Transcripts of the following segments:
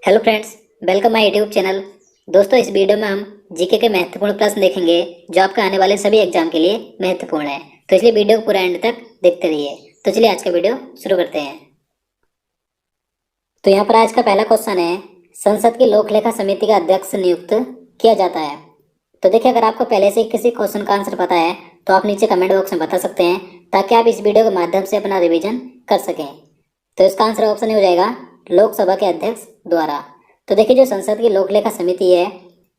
Hello friends, welcome my YouTube channel. दोस्तों, इस video में हम जीके के महत्वपूर्ण प्रश्न देखेंगे जो आपका आने वाले सभी एग्जाम के लिए महत्वपूर्ण है। तो इसलिए वीडियो को पूरा एंड तक देखते रहिए। तो चलिए आज का वीडियो शुरू करते हैं। तो यहाँ पर आज का पहला क्वेश्चन है, संसद की लोक लेखा समिति का अध्यक्ष नियुक्त किया जाता है। तो देखिए, अगर आपको पहले से किसी क्वेश्चन का आंसर पता है तो आप नीचे कमेंट बॉक्स में बता सकते हैं ताकि आप इस वीडियो के माध्यम से अपना रिविजन कर सकें। तो इसका आंसर ऑप्शन हो जाएगा लोकसभा के अध्यक्ष द्वारा। तो देखिए, जो संसद की लोक लेखा समिति है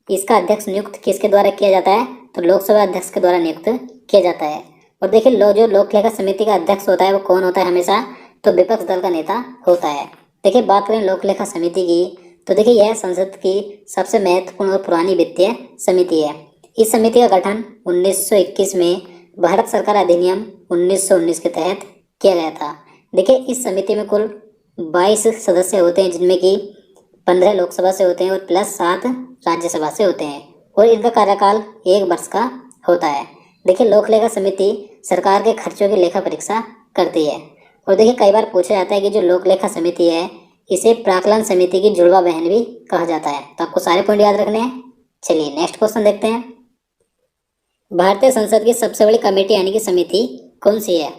इसका अध्यक्ष नियुक्त किसके द्वारा किया जाता है? तो लोकसभा अध्यक्ष के द्वारा नियुक्त किया जाता है। और देखिए, जो लोक लेखा समिति का अध्यक्ष होता है वो कौन होता है हमेशा? तो विपक्ष दल का नेता होता है। देखिए, बात करें लोक लेखा समिति की, तो देखिए यह संसद की सबसे महत्वपूर्ण और पुरानी वित्तीय समिति है। इस समिति का गठन 1921 में भारत सरकार अधिनियम 1919 के तहत किया गया था। देखिए, इस समिति में कुल 22 सदस्य होते हैं, जिनमें कि 15 लोकसभा से होते हैं और प्लस 7 राज्यसभा से होते हैं, और इनका कार्यकाल 1 वर्ष का होता है। देखिए, लोक लेखा समिति सरकार के खर्चों की लेखा परीक्षा करती है। और देखिए, कई बार पूछा जाता है कि जो लोक लेखा समिति है इसे प्राक्कलन समिति की जुड़वा बहन भी कहा जाता है। तो आपको सारे पॉइंट याद रखने हैं। चलिए नेक्स्ट क्वेश्चन देखते हैं। भारतीय संसद की सबसे बड़ी कमेटी यानी कि समिति कौन सी है?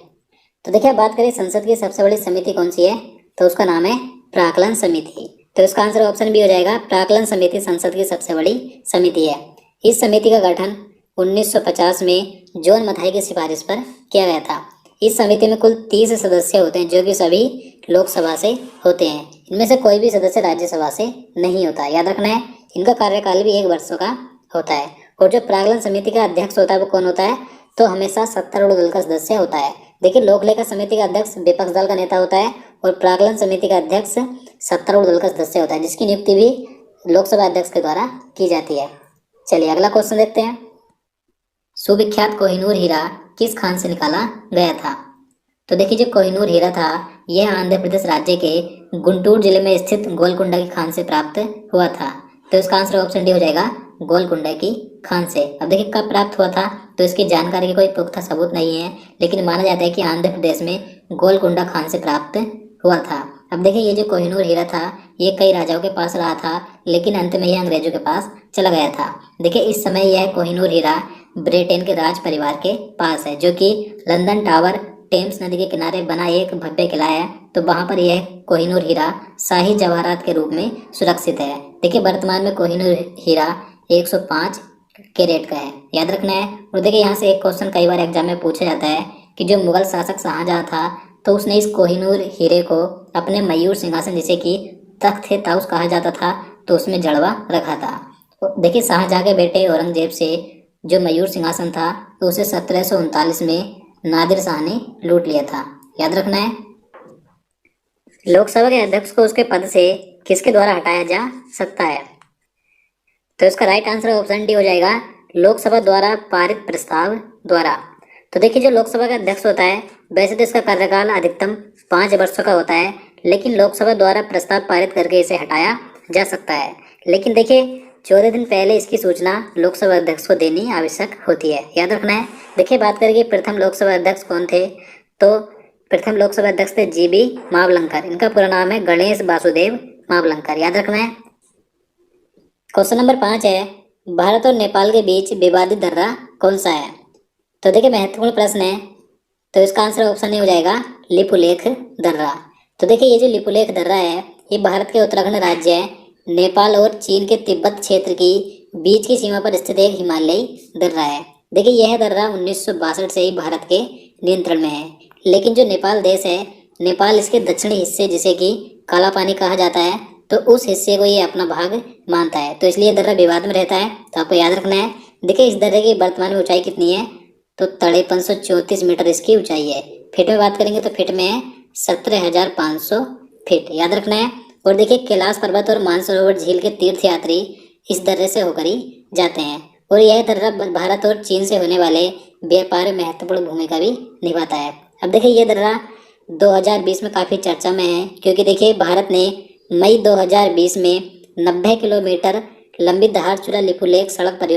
तो देखिए, बात करें संसद की सबसे बड़ी समिति कौन सी है, तो उसका नाम है प्राक्कलन समिति। तो इसका आंसर ऑप्शन बी हो जाएगा, प्राक्कलन समिति संसद की सबसे बड़ी समिति है। इस समिति का गठन 1950 में जॉन मथाई की सिफारिश पर किया गया था। इस समिति में कुल 30 सदस्य होते हैं, जो कि सभी लोकसभा से होते हैं। इनमें से कोई भी सदस्य राज्यसभा से नहीं होता, याद रखना है। इनका कार्यकाल भी 1 वर्ष का होता है। और जो प्राक्कलन समिति का अध्यक्ष होता है वो कौन होता है? तो हमेशा सत्तारूढ़ दल का सदस्य होता है। देखिए, लोक लेखा समिति का अध्यक्ष विपक्ष दल का नेता होता है और प्राक्कलन समिति का अध्यक्ष सत्तारूढ़ दल का सदस्य होता है, जिसकी नियुक्ति भी लोकसभा अध्यक्ष के द्वारा की जाती है। चलिए अगला क्वेश्चन देखते हैं। सुविख्यात कोहिनूर हीरा किस खान से निकाला गया था? तो देखिए, जो कोहिनूर हीरा था यह आंध्र प्रदेश राज्य के गुंटूर जिले में स्थित गोलकुंडा की खान से प्राप्त हुआ था। तो इसका आंसर ऑप्शन डी हो जाएगा, गोलकुंडा की खान से। अब देखिए, कब प्राप्त हुआ था तो इसकी जानकारी की कोई पुख्ता सबूत नहीं है, लेकिन माना जाता है कि आंध्र प्रदेश में गोलकुंडा खान से प्राप्त हुआ था। अब देखिए, ये जो कोहिनूर हीरा था ये कई राजाओं के पास रहा था, लेकिन अंत में यह अंग्रेजों के पास चला गया था। देखिए, इस समय यह कोहिनूर हीरा ब्रिटेन के राज परिवार के पास है, जो कि लंदन टावर टेम्स नदी के किनारे बना एक भव्य किला है। तो वहां पर यह कोहिनूर हीरा शाही जवाहरात के रूप में सुरक्षित है। देखिए, वर्तमान में कोहिनूर हीरा 105 कैरेट का है, याद रखना है। और देखिए, यहाँ से एक क्वेश्चन कई बार एग्जाम में पूछा जाता है कि जो मुगल शासक शाहजहां था तो उसने इस कोहिनूर हीरे को अपने मयूर सिंहासन, जिसे कि तख्त ए ताउस कहा जाता था, तो उसमें जड़वा रखा था। देखिए, शाहजहां के बेटे औरंगजेब से जो मयूर सिंहासन था तो उसे 1739 में नादिर शाह ने लूट लिया था, याद रखना है। लोकसभा के अध्यक्ष को उसके पद से किसके द्वारा हटाया जा सकता है? तो इसका राइट आंसर ऑप्शन डी हो जाएगा, लोकसभा द्वारा पारित प्रस्ताव द्वारा। तो देखिए, जो लोकसभा का अध्यक्ष होता है वैसे तो इसका कार्यकाल अधिकतम 5 वर्षों का होता है, लेकिन लोकसभा द्वारा प्रस्ताव पारित करके इसे हटाया जा सकता है। लेकिन देखिए, 14 दिन पहले इसकी सूचना लोकसभा अध्यक्ष को देनी आवश्यक होती है, याद रखना है। देखिए, बात करेंगे प्रथम लोकसभा अध्यक्ष कौन थे, तो प्रथम लोकसभा अध्यक्ष थे जीबी मावलंकर। इनका पूरा नाम है गणेश वासुदेव मावलंकर, याद रखना है। क्वेश्चन नंबर 5 है, भारत और नेपाल के बीच विवादित दर्रा कौन सा है? तो देखिए, महत्वपूर्ण प्रश्न है। तो इसका आंसर ऑप्शन ए हो जाएगा, लिपुलेख दर्रा। तो देखिए, ये जो लिपुलेख दर्रा है ये भारत के उत्तराखंड राज्य है, नेपाल और चीन के तिब्बत क्षेत्र की बीच की सीमा पर स्थित एक हिमालयी दर्रा है। देखिए, यह दर्रा 1962 से ही भारत के नियंत्रण में है, लेकिन जो नेपाल देश है, नेपाल इसके दक्षिणी हिस्से, जिसे कि काला पानी कहा जाता है, तो उस हिस्से को ये अपना भाग मानता है। तो इसलिए दर्रा विवाद में रहता है, तो आपको याद रखना है। देखिए, इस दर्रे की वर्तमान में ऊंचाई कितनी है, तो 534 मीटर इसकी ऊंचाई है। फीट में बात करेंगे तो फीट में है 17,500 फीट, याद रखना है। और देखिए, कैलाश पर्वत और मानसरोवर झील के तीर्थ यात्री इस दर्रे से होकर ही जाते हैं, और यह दर्रा भारत और चीन से होने वाले व्यापार में महत्वपूर्ण भूमिका भी निभाता है। अब देखिए, ये दर्रा 2020 में काफ़ी चर्चा में है, क्योंकि देखिए, भारत ने मई 2020 में 90 किलोमीटर लंबी धारचूला लिपुलेख सड़क परियोजना